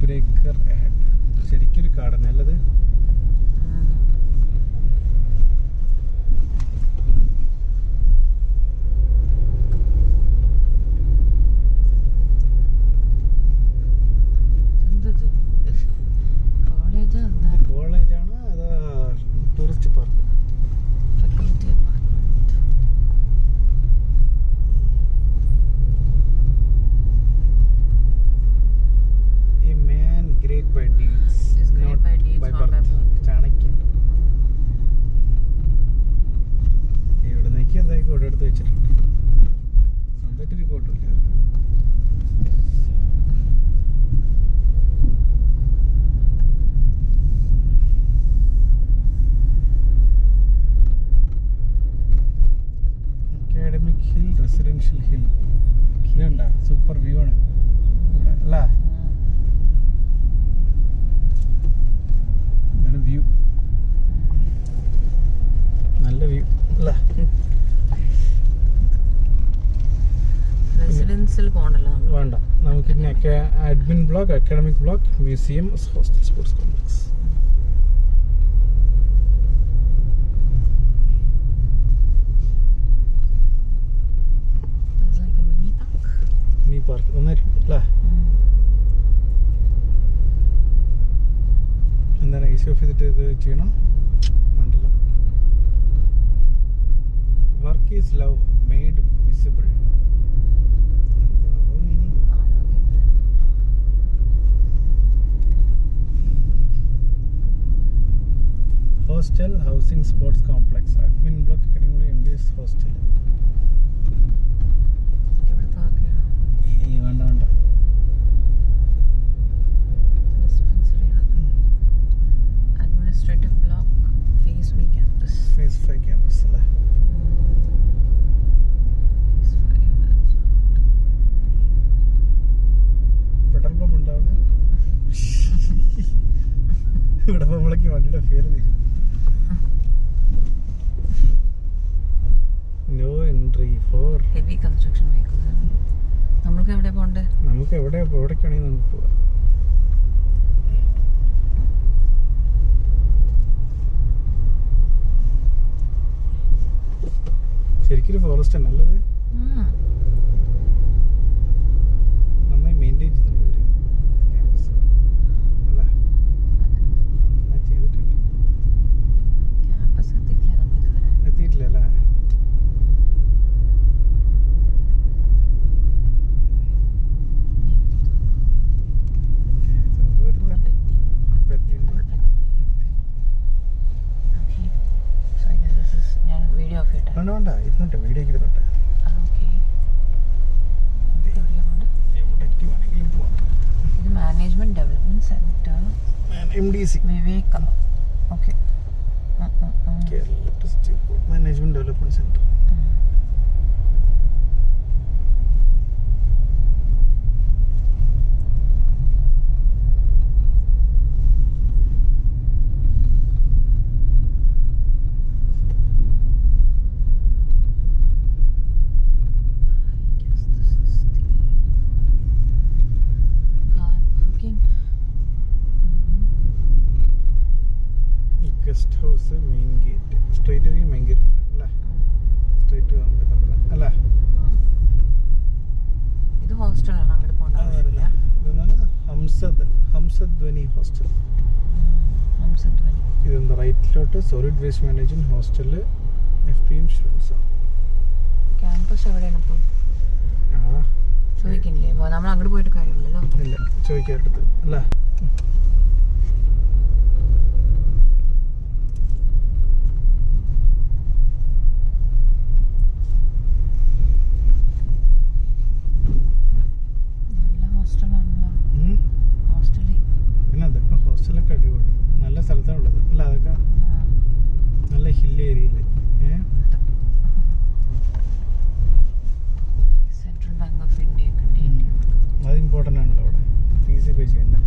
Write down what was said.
Breaker add. ശരിക്കൊരു കാടന്നെ അല്ലത്? കോളേജാണോ അതോ tourist park? A man great by deeds, not by birth. Chanakya. ഇവിടെ നിൽക്കി എന്തായി കൂടെ എടുത്ത് വെച്ചിട്ടുണ്ട്. സ്വന്തമായിട്ട് റിപ്പോർട്ടില്ല. Academic hill, residential hill. ഇതുണ്ടാ സൂപ്പർ വ്യൂ ആണ് അല്ല? വ്യൂ നല്ല വ്യൂ അല്ല? റെസിഡൻഷ്യൽ പോകണ്ടല്ലോ വേണ്ട. നമുക്കിനി admin block, academic block, museum, hostel, sports complex. Mini park ഒന്നായിരിക്കും അല്ലേ? എന്താണ് ഈസി ഓഫ് ചെയ്തിട്ട് ഇത് ചെയ്യണം വേണ്ടല്ലോ. Work is love made visible. Hostel, housing, sports complex, admin block, academic, MDS hostel. വേണ്ട വേണ്ട. Administrative block, phase 5 campus. Phase 5 campus അല്ലേ? പെട്രോൾ പമ്പ് ഉണ്ടാവുക ഇവിടെ നമ്മളേക്ക് വണ്ടിയുടെ ഫെയർ തരും. No entry for heavy construction vehicles. നമുക്ക് എവിടെ പോകണ്ടേ? നമുക്ക് എവിടേക്കാണെങ്കിൽ നമുക്ക് പോവാം. ശരിക്കും ഫോറസ്റ്റ് ആണ് നല്ലത്. നന്നായി മെയിൻറ്റെയിൻ ചെയ്തിട്ടുണ്ട് ഒരു ക്യാമ്പസ് അല്ല? നന്നായി ചെയ്തിട്ടുണ്ട്. ക്യാമ്പസ് എത്തിയിട്ടില്ല നമ്മൾ ഇതുവരെ. എത്തിയിട്ടില്ല അല്ലേ? വേണ്ട ഇരുന്നോട്ടെ, വീഡിയോ ഇരുന്നോട്ടെ. എവിടേക്ക് വേണമെങ്കിലും പോവാം. ഇത് മാനേജ്മെന്റ് ഡെവലപ്മെന്റ് സെന്റർ, MDC വിവേക. Okay, Kerala district management development centre. Guest house, main gate. Straight വഴി മെയിൻ ഗേറ്റ് അല്ലേ? സ്ട്രൈറ്റ് അല്ലേ? ഇത് ഹോസ്റ്റലാണ്, അങ്ങോട്ട് പോകണ്ട ആവശ്യമില്ല. ഇതെന്താണ്? ഹംസധ്വനി ഹോസ്റ്റൽ. ഇതെന്താ റൈറ്റിലോട്ട് solid waste management hostel, FPM students. Campus എവിടെയാണ് ഇപ്പോൾ? ചോദിക്കുന്നില്ലേ? നമ്മൾ അങ്ങോട്ട് പോയിട്ട് കാര്യമില്ലല്ലോ. ഇല്ല, ചോദിക്കാറുണ്ട് അല്ലേ? പിന്നെ അതൊക്കെ ഹോസ്റ്റലൊക്കെ അടിപൊളി നല്ല സ്ഥലത്താണുള്ളത് അല്ല? അതൊക്കെ നല്ല ഹിൽ ഏരിയയില്. സെൻട്രൽ ബാങ്ക് ഓഫ് ഇന്ത്യ അത് ഇമ്പോർട്ടൻ്റ് ആണല്ലോ അവിടെ. ഫീസ് പേ ചെയ്യണ്ടേ?